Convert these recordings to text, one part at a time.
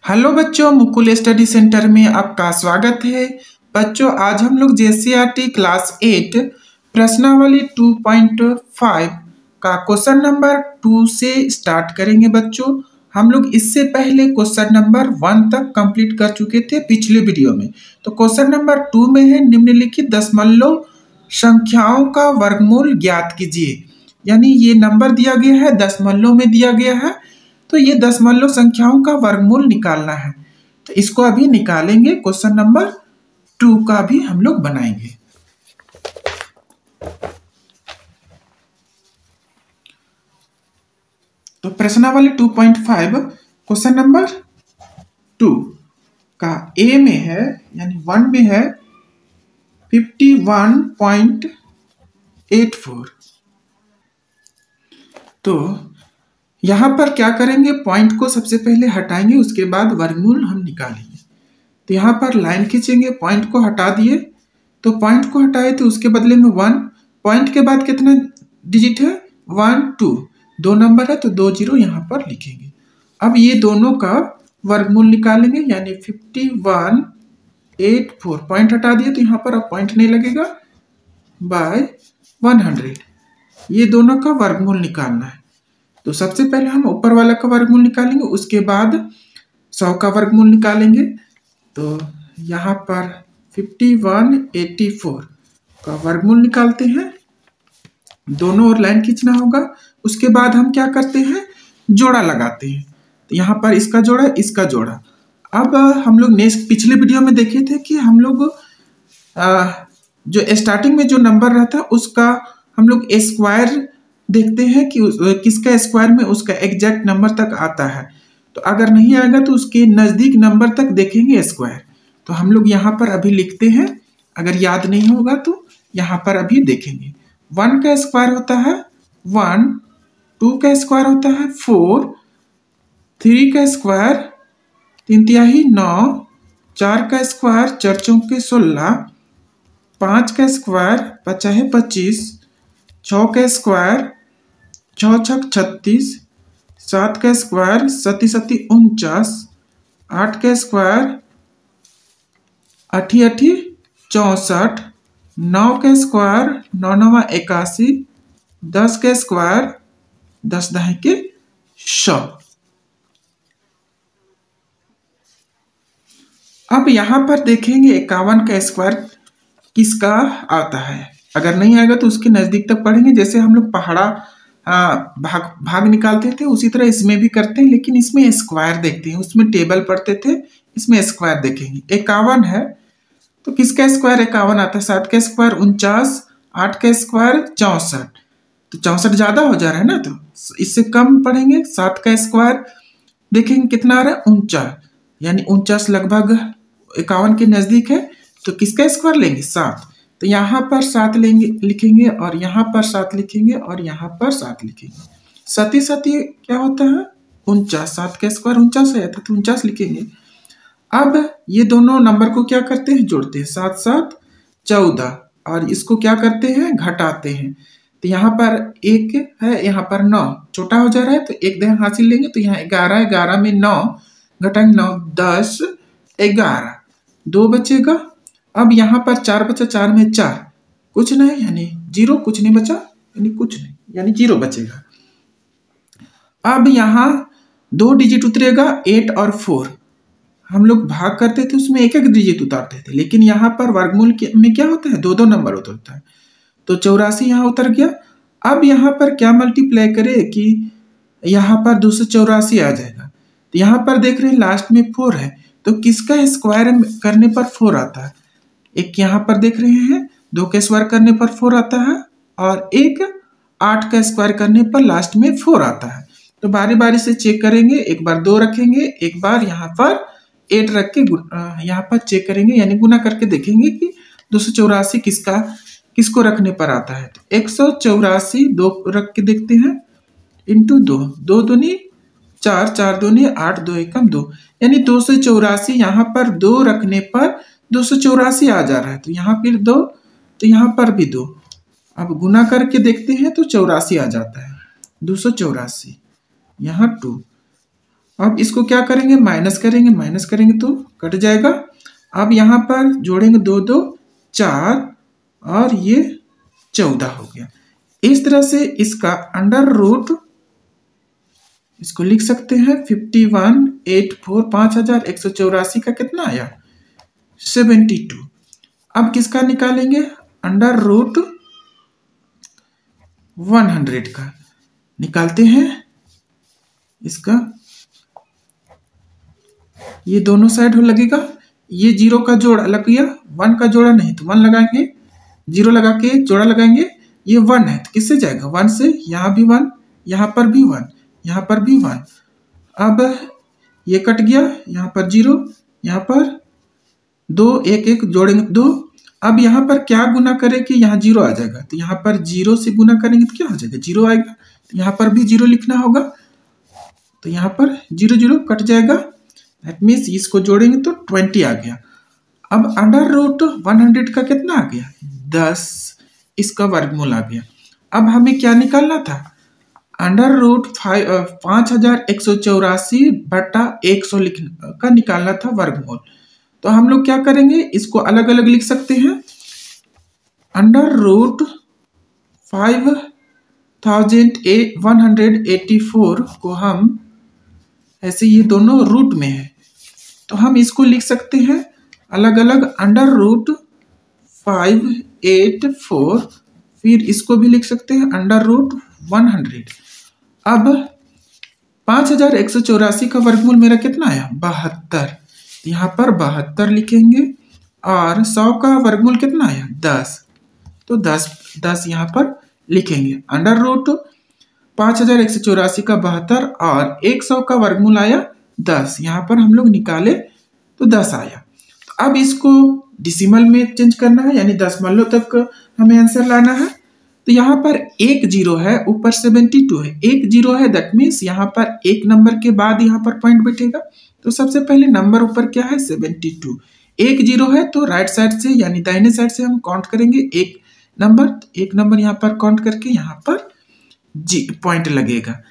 Hello बच्चों, Mukul study centre में आपका स्वागत है। बच्चों, आज हम लोग जेसीईआरटी क्लास 8 प्रश्नावली 2.5 का क्वेश्चन नंबर 2 से स्टार्ट करेंगे। बच्चों, हम लोग इससे पहले क्वेश्चन नंबर 1 तक कंप्लीट कर चुके थे पिछले वीडियो में। तो क्वेश्चन नंबर 2 में है निम्नलिखित दशमलव संख्याओं का वर्गमूल ज्ञात कीजिए। यानी ये नंबर दिया गया है, दशमलव में दिया गया है, तो ये दशमलव संख्याओं का वर्गमूल निकालना है। तो इसको अभी निकालेंगे। क्वेश्चन नंबर 2 का भी हम लोग बनाएंगे। तो प्रश्नावली 2.5 क्वेश्चन नंबर 2 का ए में है, यानी 1 में है 51.84। तो यहां पर क्या करेंगे, पॉइंट को सबसे पहले हटाएंगे, उसके बाद वर्गमूल हम निकालेंगे। तो यहां पर लाइन खींचेंगे, पॉइंट को हटा दिए। तो पॉइंट को हटाए तो उसके बदले में 1, पॉइंट के बाद कितना डिजिट है 1 2, दो नंबर है तो 2 0 यहां पर लिखेंगे। अब ये दोनों का वर्गमूल निकालेंगे, यानी 51.84, पॉइंट हटा दिए तो यहां पर अब पॉइंट नहीं लगेगा, बाय 100। ये दोनों का वर्गमूल निकालना है। तो सबसे पहले हम ऊपर वाला का वर्गमूल निकालेंगे, उसके बाद 100 का वर्गमूल निकालेंगे। तो यहाँ पर 51.84 का वर्गमूल निकालते हैं। दोनों ओर लाइन खींचना होगा। उसके बाद हम क्या करते हैं, जोड़ा लगाते हैं। तो यहाँ पर इसका जोड़ा, इसका जोड़ा। अब हम लोग नेक्स्ट पिछले वीडियो में देखे थे कि हम लोग जो स्टार्टिंग में जो नंबर रहता है उसका हम लोग स्क्वायर देखते हैं कि किसका स्क्वायर में उसका एग्जैक्ट नंबर तक आता है। तो अगर नहीं आएगा तो उसके नज़दीक नंबर तक देखेंगे स्क्वायर। तो हम लोग यहाँ पर अभी लिखते हैं, अगर याद नहीं होगा तो यहाँ पर अभी देखेंगे। 1 का स्क्वायर होता है 1, 2 का स्क्वायर होता है 4, 3 का स्क्वायर 3 तिहाई 9, 4 का स्क्वायर 4 चौके 16, 5 का स्क्वायर 5 है 25, 6 का स्क्वायर 6 छक 36, 7 का स्क्वायर 7 7 49, 8 का स्क्वायर 8 8 64, 9 का स्क्वायर 9 9 81, 10 का स्क्वायर 10 10 के 100। अब यहां पर देखेंगे 51 का स्क्वायर किसका आता है। अगर नहीं आएगा तो उसके नजदीक तक पढ़ेंगे। जैसे हम लोग पहाड़ा भाग निकालते थे उसी तरह इसमें भी करते हैं, लेकिन इसमें स्क्वायर देखते हैं। उसमें टेबल पढ़ते थे, इसमें स्क्वायर देखेंगे। 51 है तो किसका स्क्वायर 51 आता है, 7 का स्क्वायर 49, 8 का स्क्वायर 64। तो 64 ज्यादा हो जा रहा है ना, तो इससे कम पढ़ेंगे। 7 का स्क्वायर देखेंगे कितना आ रहा है 49, यानी 49 लगभग 51 के नजदीक है। तो किसका स्क्वायर लेंगे 7। तो यहाँ पर 7 लेंगे, लिखेंगे, और यहाँ पर 7 लिखेंगे, और यहाँ पर 7 लिखेंगे। 7 7 क्या होता है 49, 7 का स्क्वायर 49 आया था तो 49 लिखेंगे। अब ये दोनों नंबर को क्या करते हैं, जोड़ते हैं। 7 7 14, और इसको क्या करते हैं, घटाते हैं। तो यहाँ पर 1 है, यहाँ पर 9 छोटा हो जा रहा है तो 1 दहाई हासिल लेंगे। तो यहाँ 11, 11 में 9 घटाएंगे, 9 10 11, 2 बचेगा। अब यहाँ पर 4 बचा, 4 में 4 कुछ नहीं, यानी 0, कुछ नहीं बचा, यानी कुछ नहीं, यानी 0 बचेगा। अब यहाँ 2 डिजिट उतरेगा 8 और 4। हम लोग भाग करते थे उसमें एक एक डिजिट उतारते थे, लेकिन यहाँ पर वर्गमूल में क्या होता है, 2 2 नंबर उतरता है। तो 84 यहाँ उतर गया। अब यहाँ पर क्या मल्टीप्लाई करे कि यहाँ पर 284 आ जाएगा। तो यहाँ पर देख रहे हैं लास्ट में 4 है, तो किसका स्क्वायर करने पर 4 आता है। एक यहाँ पर देख रहे हैं 2 का स्क्वायर करने पर 4 आता है, और एक 8 का स्क्वायर करने पर लास्ट में 4 आता है। तो बारी बारी से चेक करेंगे। एक बार 2 रखेंगे, एक बार यहाँ पर 8 रख के यहाँ पर चेक करेंगे, यानी गुना करके देखेंगे कि 284 किसको रखने पर आता है। तो 184 2 रख के देखते हैं, इंटू 2, 2 दूनी 4, 4 दूनी 8, 2 एकम 2, यानी 284 यहाँ पर 2 रखने पर 284 आ जा रहा है। तो यहाँ फिर 2, तो यहाँ पर भी 2। अब गुना करके देखते हैं तो 84 आ जाता है। 284 यहाँ 2, अब इसको क्या करेंगे, माइनस करेंगे तो कट जाएगा। अब यहाँ पर जोड़ेंगे 2 2 4 और ये 14 हो गया। इस तरह से इसका अंडर रूट इसको लिख सकते हैं 5184 5184 का कितना आया 72। अब किसका निकालेंगे, अंडर रूट 100 का निकालते हैं। इसका ये दोनों साइड हो लगेगा, ये 0 का जोड़ अलग किया, 1 का जोड़ा नहीं तो 1 लगाएंगे, 0 लगा के जोड़ा लगाएंगे, ये 1 है तो किससे जाएगा 1 से, यहाँ भी 1, यहाँ पर भी 1, यहाँ पर भी 1। अब ये कट गया, यहाँ पर 0, यहाँ पर 2 1 1 जोड़ेंगे 2। अब यहाँ पर क्या गुना करें कि यहाँ 0 आ जाएगा, तो यहाँ पर 0 से गुना करेंगे तो क्या हो जाएगा 0 आएगा, तो यहाँ पर भी 0 लिखना होगा, तो यहाँ पर 0 0 कट जाएगा। दैट मीन्स इसको जोड़ेंगे तो 20 आ गया। अब अंडर रूट 100 का कितना आ गया 10, इसका वर्गमूल आ गया। अब हमें क्या निकालना था, अंडर रूट 5184 बटा 100 का निकालना था वर्गमूल। तो हम लोग क्या करेंगे, इसको अलग अलग लिख सकते हैं। अंडर रूट 5184 को हम ऐसे, ये दोनों रूट में है तो हम इसको लिख सकते हैं अलग अलग, अंडर रूट 584, फिर इसको भी लिख सकते हैं अंडर रूट 100। अब 5184 का वर्गमूल मेरा कितना आया 72, यहाँ पर 72 लिखेंगे, और 100 का वर्गमूल कितना आया 10, तो 10 यहाँ पर लिखेंगे। अंडर रूट 5184 का 72 और 100 का वर्गमूल आया 10, यहाँ पर हम लोग निकाले तो 10 आया। तो अब इसको डिसिमल में चेंज करना है, यानी दशमलव तक हमें आंसर लाना है। तो यहाँ पर 1 0 है, ऊपर 72 है, 1 0 है, दैट मीन्स यहाँ पर एक नंबर के बाद यहाँ पर पॉइंट बैठेगा। तो सबसे पहले नंबर ऊपर क्या है 72, 1 0 है तो राइट साइड से यानी दाहिने साइड से हम काउंट करेंगे एक नंबर यहाँ पर काउंट करके यहाँ पर पॉइंट लगेगा,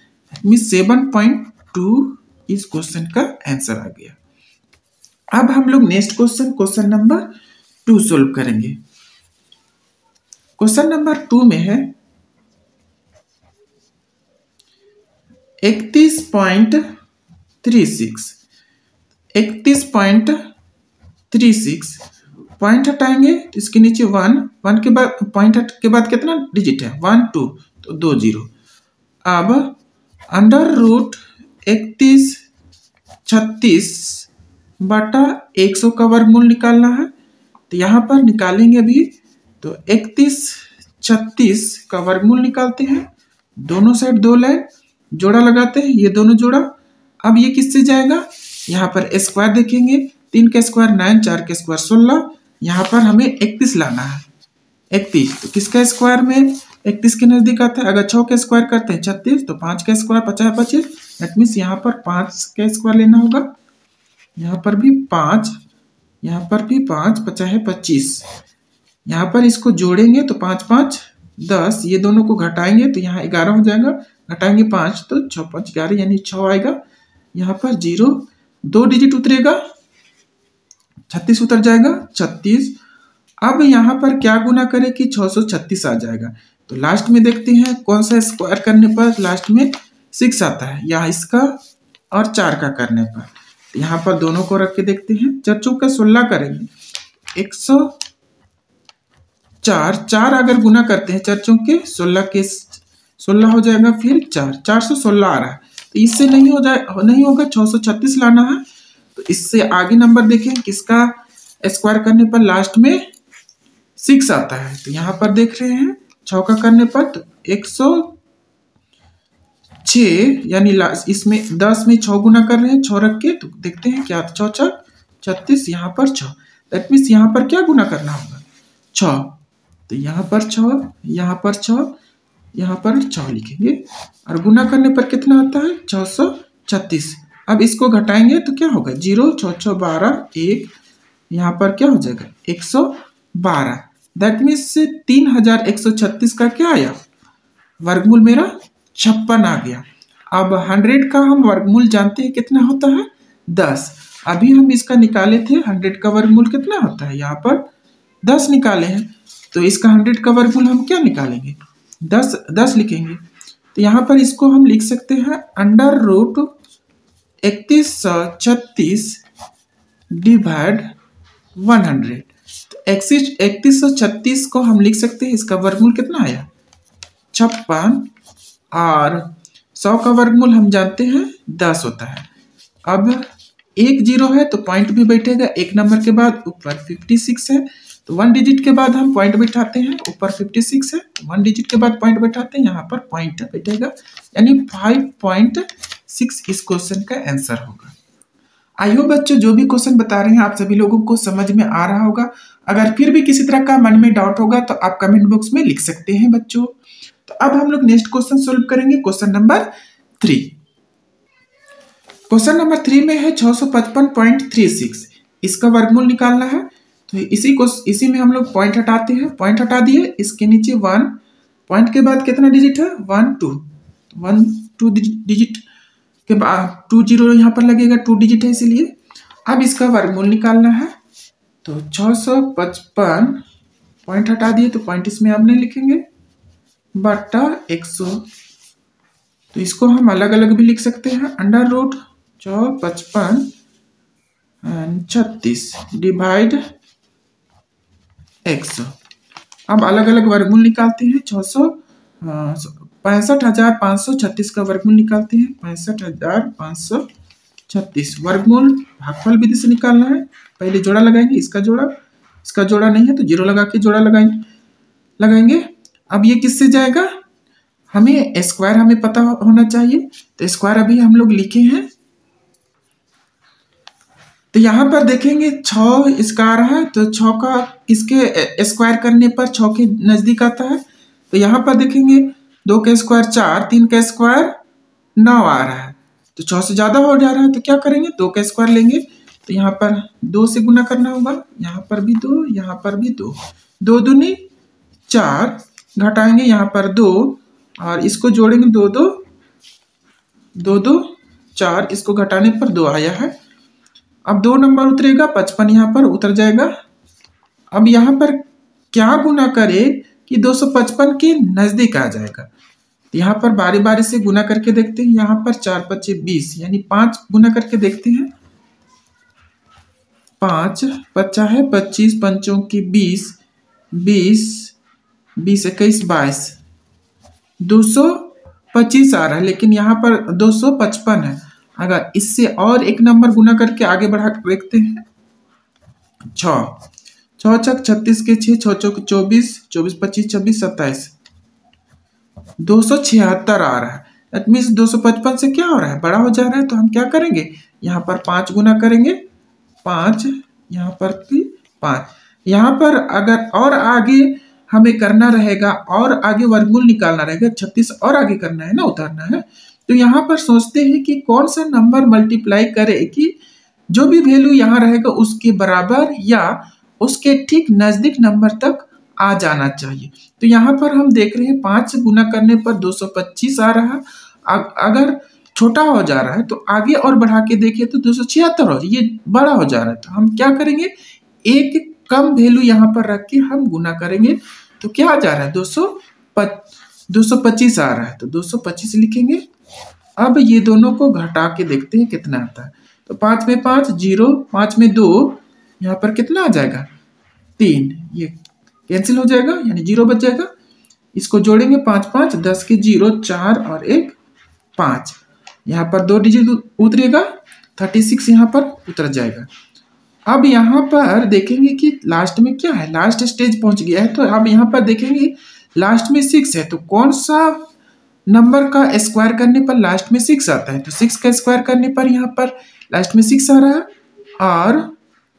मीन्स 7.2 इस क्वेश्चन का आंसर आ गया। अब हम लोग नेक्स्ट क्वेश्चन नंबर 2 सोल्व करेंगे। क्वेश्चन नंबर 2 में है 31.36 पॉइंट हटाएंगे तो इसके नीचे 1 के बाद पॉइंट के बाद कितना डिजिट है 1 2, तो 2 0। अब अंडर रूट 36 बटा 100 का वर्गमूल निकालना है, तो यहाँ पर निकालेंगे अभी। तो 36 का वर्गमूल निकालते हैं, दोनों साइड 2 लाइन जोड़ा लगाते हैं, ये दोनों जोड़ा। अब ये किससे जाएगा, यहाँ पर स्क्वायर देखेंगे, 3 का स्क्वायर 9, 4 का स्क्वायर 16, यहाँ पर हमें 31 लाना है 31, तो किसका स्क्वायर में 31 के नजदीक आता है। अगर 6 का स्क्वायर करते हैं 36, तो 5 का स्क्वायर 50 25, दैट मीन्स यहाँ पर 5 का स्क्वायर लेना होगा, यहाँ पर भी 5, यहाँ पर भी 5, 50 है 25। यहाँ पर इसको जोड़ेंगे तो 5 5 10, ये दोनों को घटाएंगे तो यहाँ 11 हो जाएगा, घटाएंगे 5 तो 6 5 11 यानी 6 आएगा। यहाँ पर 0 2 डिजिट उतरेगा, 36 उतर जाएगा 36। अब यहाँ पर क्या गुना करें कि 636 आ जाएगा। तो लास्ट में देखते हैं कौन सा स्क्वायर करने पर लास्ट में 6 आता है, या इसका और 4 का करने पर। तो यहाँ पर दोनों को रख के देखते हैं, 4 चौका 16 करेंगे 104 अगर गुना करते हैं 4 चौके 16 के 16 हो जाएगा, फिर 416 आ रहा है, तो इससे नहीं होगा 636 लाना है। तो इससे आगे नंबर देखें किसका स्क्वायर करने पर लास्ट में 6 आता है। तो यहाँ पर देख रहे हैं 6 का करने पर तो 106, यानी इसमें 10 में 6 गुना कर रहे हैं 6 रख के, तो देखते हैं क्या 6 6 36, यहाँ पर 6, दैट मीन्स यहाँ पर क्या गुना करना होगा 6, तो यहाँ पर 6, यहाँ पर 6, यहाँ पर 6 लिखेंगे, और गुना करने पर कितना आता है 636। अब इसको घटाएंगे तो क्या होगा 0 6 6 12 1, यहाँ पर क्या हो जाएगा 112, दैट मीन्स 3136 का क्या आया वर्गमूल मेरा 56 आ गया। अब 100 का हम वर्गमूल जानते हैं कितना होता है 10। अभी हम इसका निकाले थे 100 का वर्गमूल कितना होता है, यहाँ पर 10 निकाले हैं। तो इसका 100 का वर्गमूल हम क्या निकालेंगे, 10 लिखेंगे। तो यहाँ पर इसको हम लिख सकते हैं अंडर रूट 3136 डिवाइड 100। तो 3136 को हम लिख सकते हैं, इसका वर्गमूल कितना आया 56, और 100 का वर्गमूल हम जानते हैं 10 होता है। अब एक जीरो है तो पॉइंट भी बैठेगा, एक नंबर के बाद ऊपर 56 है तो 1 डिजिट के बाद हम पॉइंट बैठाते हैं, ऊपर 56 है 1 डिजिट के बाद पॉइंट बैठाते हैं, यहाँ पर पॉइंट बैठेगा, यानी 5.6 इस क्वेश्चन का आंसर होगा। आई होप बच्चों जो भी क्वेश्चन बता रहे हैं आप सभी लोगों को समझ में आ रहा होगा। अगर फिर भी किसी तरह का मन में डाउट होगा तो आप कमेंट बॉक्स में लिख सकते हैं बच्चों। तो अब हम लोग नेक्स्ट क्वेश्चन सोल्व करेंगे, क्वेश्चन नंबर 3। क्वेश्चन नंबर 3 में है 655.36, इसका वर्गमूल निकालना है। तो इसी में हम लोग पॉइंट हटाते हैं, पॉइंट हटा दिए, इसके नीचे 1, पॉइंट के बाद कितना डिजिट है 1 2 डिजिट के बाद 2 जीरो यहाँ पर लगेगा, 2 डिजिट है इसीलिए। अब इसका वर्गमूल निकालना है, तो 655 पॉइंट हटा दिए तो पॉइंट इसमें अब नहीं लिखेंगे, बटा 100। तो इसको हम अलग अलग भी लिख सकते हैं, अंडर रूट 655 डिवाइड 100। अब अलग अलग वर्गमूल निकालते हैं, 65,536 का वर्गमूल निकालते हैं, 65,536 वर्गमूल भागफल विधि से निकालना है। पहले जोड़ा लगाएंगे, इसका जोड़ा नहीं है तो जीरो लगा के जोड़ा लगाएंगे। अब ये किससे जाएगा, हमें स्क्वायर हमें पता होना चाहिए, तो स्क्वायर अभी हम लोग लिखे हैं। तो यहाँ पर देखेंगे 6 इसका आ रहा है, तो 6 का इसके स्क्वायर करने पर 6 के नजदीक आता है। तो यहाँ पर देखेंगे 2 का स्क्वायर 4, 3 का स्क्वायर 9 आ रहा है, तो 6 से ज्यादा हो जा रहा है, तो क्या करेंगे 2 का स्क्वायर लेंगे, तो यहाँ पर 2 से गुना करना होगा, यहाँ पर भी 2, यहाँ पर भी 2, 2 दूनी 4, घटाएंगे यहाँ पर 2 और इसको जोड़ेंगे 2 2 4, इसको घटाने पर 2 आया है। अब 2 नंबर उतरेगा, 55 यहाँ पर उतर जाएगा। अब यहाँ पर क्या गुना करे कि 255 के नजदीक आ जाएगा, तो यहाँ पर बारी बारी से गुना करके देखते हैं। यहाँ पर 4 5 20, यानी 5 गुना करके देखते हैं, 5 बच्चा है 25, 5 की 20, 20 20 21 22, 225 आ रहा है, लेकिन यहाँ पर 255 है। अगर इससे और एक नंबर गुना करके आगे बढ़ा कर देखते हैं, 6 छक 36 के 6, 6 चौक 24, 24 25 26 27, 276 आ रहा है। दैट मीन्स 255 से क्या हो रहा है, बड़ा हो जा रहा है। तो हम क्या करेंगे, यहाँ पर 5 गुना करेंगे, 5, यहाँ पर भी 5। यहाँ पर अगर और आगे हमें करना रहेगा, और आगे वर्गमूल निकालना रहेगा, 36 और आगे करना है ना, उतारना है, तो यहाँ पर सोचते हैं कि कौन सा नंबर मल्टीप्लाई करे कि जो भी वैल्यू यहाँ रहेगा उसके बराबर या उसके ठीक नजदीक नंबर तक आ जाना चाहिए। तो यहाँ पर हम देख रहे हैं 5 से गुना करने पर 225 आ रहा है। अगर छोटा हो जा रहा है तो आगे और बढ़ा के देखिए तो 276 हो, ये बड़ा हो जा रहा है। तो हम क्या करेंगे, एक कम वैल्यू यहाँ पर रख के हम गुना करेंगे, तो क्या आ जा रहा है 225 आ रहा है, तो 225 लिखेंगे। अब ये दोनों को घटा के देखते हैं कितना आता है, तो 5 में 5 0, 5 में 2, यहाँ पर कितना आ जाएगा 3, ये कैंसिल हो जाएगा यानी 0 बच जाएगा। इसको जोड़ेंगे 5 5 10 के 0, 4 और 1 5, यहाँ पर 2 डिजिट उतरेगा, 36 यहाँ पर उतर जाएगा। अब यहाँ पर देखेंगे कि लास्ट में क्या है, लास्ट स्टेज पहुंच गया है। तो अब यहाँ पर देखेंगे लास्ट में 6 है, तो कौन सा नंबर का स्क्वायर करने पर लास्ट में 6 आता है, तो 6 का स्क्वायर करने पर यहाँ पर लास्ट में 6 आ रहा है। और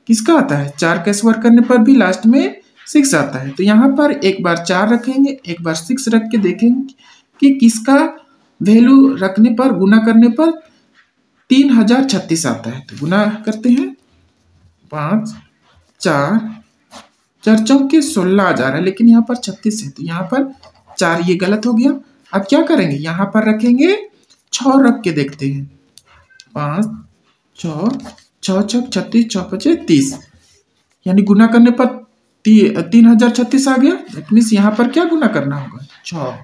किसका आता है, 4 का स्क्वायर करने पर भी लास्ट में 6 आता है। तो यहाँ पर एक बार 4 रखेंगे, एक बार 6 रख के देखेंगे कि किसका वैल्यू रखने पर, गुना करने पर 3036 आता है। तो गुना करते हैं, 5 4 4 चौके 16 आ जा रहा है, लेकिन यहाँ पर 36 है, तो यहाँ पर 4 ये गलत हो गया। अब क्या करेंगे, यहाँ पर रखेंगे 6 रख के देखते हैं। 5 6 6 6 36 6 5 30, यानी गुना करने पर 3036 आ गया। दैट मीन्स यहाँ पर क्या गुना करना होगा? 6।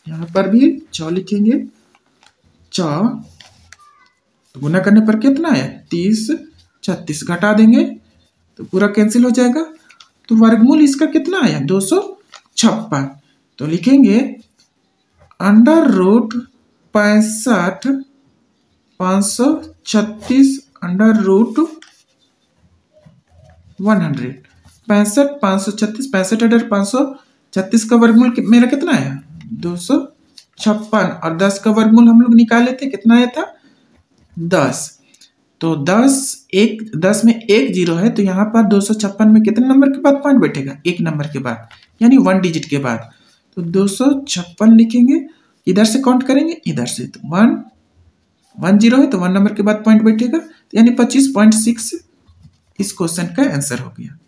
यहाँ पर भी 6 लिखेंगे। 6 तो गुना करने पर कितना है? 30 36, घटा देंगे तो पूरा कैंसिल हो जाएगा। तो वर्गमूल इसका कितना आया? 256। तो लिखेंगे अंडर रूट 65 536 अंडर रूट 100। 65 536 65,536 का वर्गमूल मेरा कितना आया? 256। और 10 का वर्गमूल हम लोग निकाले थे, कितना आया था? 10। तो 10 में एक जीरो है, तो यहाँ पर 256 में कितने नंबर के बाद पॉइंट बैठेगा? एक नंबर के बाद, यानी 1 डिजिट के बाद। तो 256 लिखेंगे। इधर से काउंट करेंगे, इधर से तो 1 जीरो है तो 1 नंबर के बाद पॉइंट बैठेगा, यानी 25.6 इस क्वेश्चन का आंसर हो गया।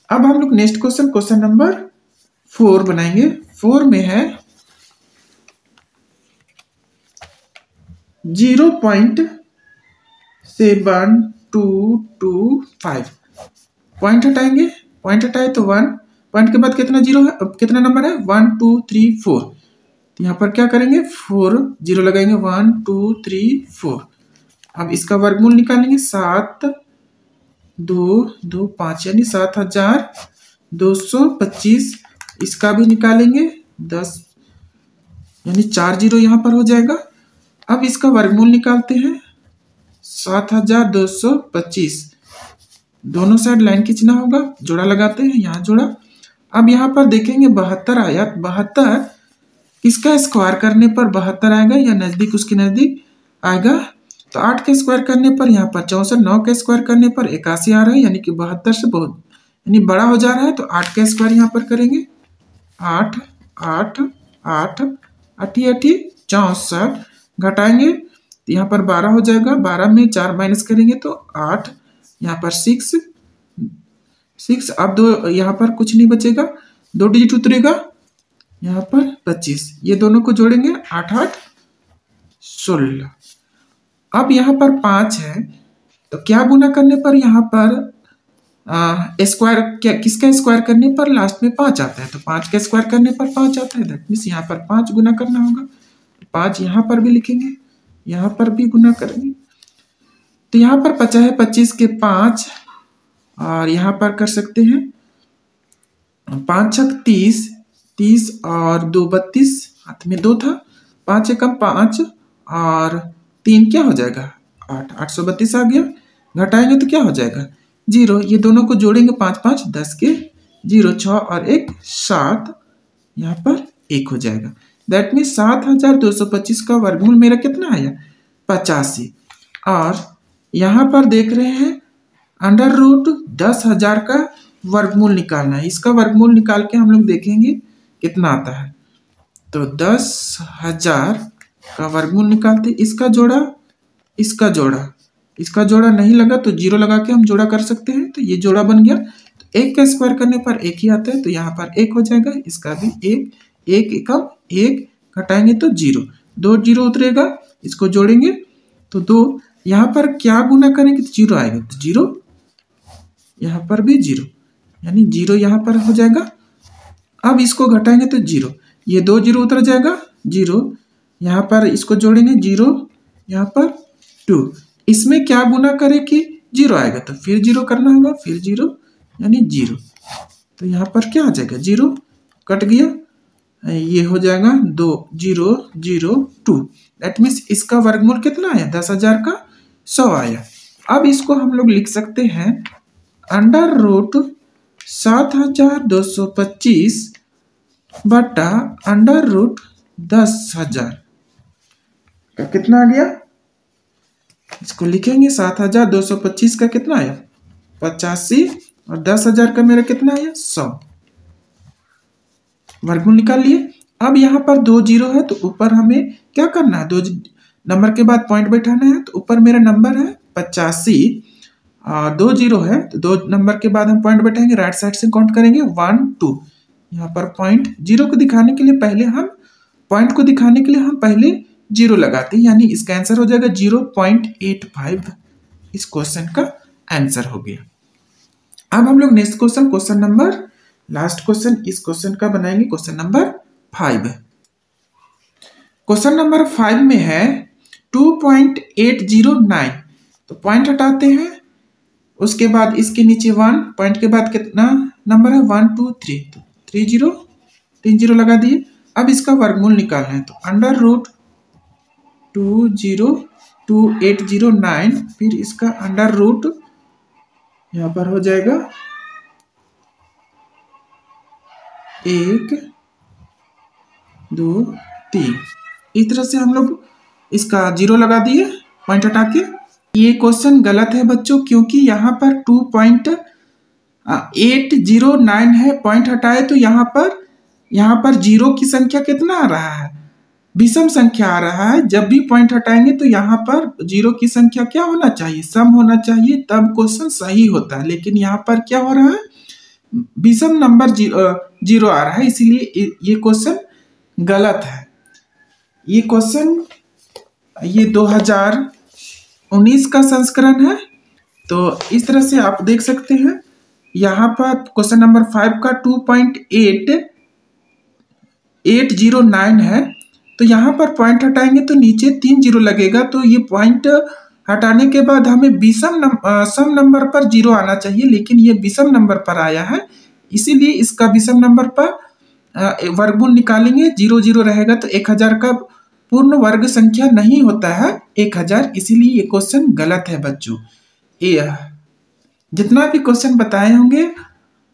अब हम लोग नेक्स्ट क्वेश्चन नंबर 4 बनाएंगे। 4 में है 0.7225। पॉइंट हटाएंगे, पॉइंट हटाए तो 1, पॉइंट के बाद कितना जीरो है? अब कितना नंबर है? 1 2 3 4। तो यहाँ पर क्या करेंगे? 4 जीरो लगाएंगे। 1 2 3 4। अब इसका वर्गमूल निकालेंगे। 7 2 2 5, यानी 7225। इसका भी निकालेंगे 10, यानी 4 जीरो यहाँ पर हो जाएगा। अब इसका वर्गमूल निकालते हैं। 7225, दोनों साइड लाइन खींचना होगा, जोड़ा लगाते हैं, यहाँ जोड़ा। अब यहाँ पर देखेंगे 72 आया। 72 किसका स्क्वायर करने पर 72 आएगा, या नजदीक उसके नजदीक आएगा? तो 8 के स्क्वायर करने पर यहाँ पर 64, 9 के स्क्वायर करने पर 81 आ रहा है, यानी कि 72 से बहुत यानी बड़ा हो जा रहा है। तो 8 का स्क्वायर यहाँ पर करेंगे। 8 8 8 8 64, घटाएंगे तो यहाँ पर 12 हो जाएगा। 12 में 4 माइनस करेंगे तो 8, यहाँ पर 6 6। अब 2 यहाँ पर कुछ नहीं बचेगा, 2 डिजिट उतरेगा, यहाँ पर 25। ये दोनों को जोड़ेंगे, 8 8 16। अब यहाँ पर 5 है, तो क्या गुना करने पर यहाँ पर स्क्वायर, क्या किसका स्क्वायर करने पर लास्ट में 5 आता है? तो 5 का स्क्वायर करने पर 5 आता है। दैट मीन्स यहाँ पर 5 गुना करना होगा। 5 यहाँ पर भी लिखेंगे, यहाँ पर भी गुना करेंगे। तो यहाँ पर 50 है, 25 के 5, और यहाँ पर कर सकते हैं 5 6 30, 30 और 2 32, हाथ में 2 था। 5 एकम 5 और 3 क्या हो जाएगा? 8, 832 आ गया। घटाएंगे तो क्या हो जाएगा? 0। ये दोनों को जोड़ेंगे, 5 5 10 के 0, 6 और 1 7, यहाँ पर 1 हो जाएगा। दैट मीन्स 7225 का वर्गमूल मेरा कितना आया? 85। और यहाँ पर देख रहे हैं अंडर रूट 10,000 का वर्गमूल निकालना है। इसका वर्गमूल निकाल के हम लोग देखेंगे कितना आता है। तो 10,000 का वर्गमूल निकालते, इसका जोड़ा, इसका जोड़ा, इसका जोड़ा नहीं लगा तो 0 लगा के हम जोड़ा कर सकते हैं। तो ये जोड़ा बन गया। तो 1 का स्क्वायर करने पर 1 ही आता है, तो यहाँ पर 1 हो जाएगा। इसका भी 1, 1 एकम 1, घटाएंगे तो 0, 2 जीरो उतरेगा, इसको जोड़ेंगे तो 2। यहाँ पर क्या गुना करेंगे तो 0 आएगा, तो 0, यहाँ पर भी 0, यानी 0 यहाँ पर हो जाएगा। अब इसको घटाएंगे तो 0, ये 2 जीरो उतर जाएगा, 0 यहाँ पर, इसको जोड़ेंगे 0, यहाँ पर 2। इसमें क्या गुना करें कि 0 आएगा, तो फिर 0 करना होगा, फिर 0, यानी 0। तो यहाँ पर क्या आ जाएगा? 0 कट गया, ये हो जाएगा 2 0 0 2। दैट मीन्स इसका वर्गमूल कितना आया? 10,000 का 100 आया। अब इसको हम लोग लिख सकते हैं अंडर रूट 7225 बटा अंडर रूट 10,000 का कितना आ गया? इसको लिखेंगे 7225 का कितना आया? 85, और 10,000 का मेरा कितना आया? 100। वर्गमूल निकाल लिए। अब यहाँ पर 2 जीरो है, तो ऊपर हमें क्या करना है? 2 नंबर के बाद पॉइंट बैठाना है। तो ऊपर मेरा नंबर है 85, और 2 जीरो है, तो 2 नंबर के बाद हम पॉइंट बैठाएंगे, राइट साइड से काउंट करेंगे 1 2। यहाँ पर पॉइंट, जीरो को दिखाने के लिए पहले हम, पॉइंट को दिखाने के लिए हम पहले जीरो लगाते हैं, यानी इसका आंसर हो जाएगा 0.85। इस क्वेश्चन का आंसर हो गया। अब हम लोग next question, question number last question इस क्वेश्चन का बनाएंगे, क्वेश्चन नंबर 5। क्वेश्चन नंबर 5 में है 2.809, तो पॉइंट हटाते हैं, उसके बाद इसके नीचे 1, पॉइंट के बाद कितना नंबर है 1 2 3, तो 3 जीरो लगा दिए। अब इसका वर्गमूल निकालना है, तो अंडर रूट 2.809, फिर इसका अंडर रूट यहाँ पर हो जाएगा 1 2 3। इस तरह से हम लोग इसका जीरो लगा दिए पॉइंट हटा के। ये क्वेश्चन गलत है बच्चों, क्योंकि यहाँ पर 2.809 है, पॉइंट हटाए तो यहाँ पर जीरो की संख्या कितना आ रहा है, विषम संख्या आ रहा है। जब भी पॉइंट हटाएंगे तो यहाँ पर जीरो की संख्या क्या होना चाहिए, सम होना चाहिए, तब क्वेश्चन सही होता है। लेकिन यहाँ पर क्या हो रहा है, विषम नंबर जीरो आ रहा है, इसीलिए ये क्वेश्चन गलत है। ये क्वेश्चन ये 2019 का संस्करण है। तो इस तरह से आप देख सकते हैं, यहाँ पर क्वेश्चन नंबर 5 का 2.809 है, तो यहाँ पर पॉइंट हटाएंगे तो नीचे 3 जीरो लगेगा, तो ये पॉइंट हटाने के बाद हमें सम नंबर पर जीरो आना चाहिए, लेकिन ये विषम नंबर पर आया है, इसीलिए इसका विषम नंबर पर वर्गमूल निकालेंगे, 0 0 रहेगा तो 1000 का पूर्ण वर्ग संख्या नहीं होता है 1000, इसीलिए ये क्वेश्चन गलत है बच्चों। जितना भी क्वेश्चन बताए होंगे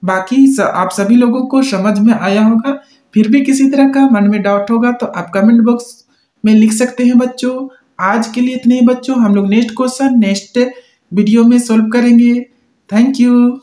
बाकी आप सभी लोगों को समझ में आया होगा। फिर भी किसी तरह का मन में डाउट होगा तो आप कमेंट बॉक्स में लिख सकते हैं बच्चों। आज के लिए इतने ही बच्चों, हम लोग नेक्स्ट क्वेश्चन नेक्स्ट वीडियो में सॉल्व करेंगे। Thank you.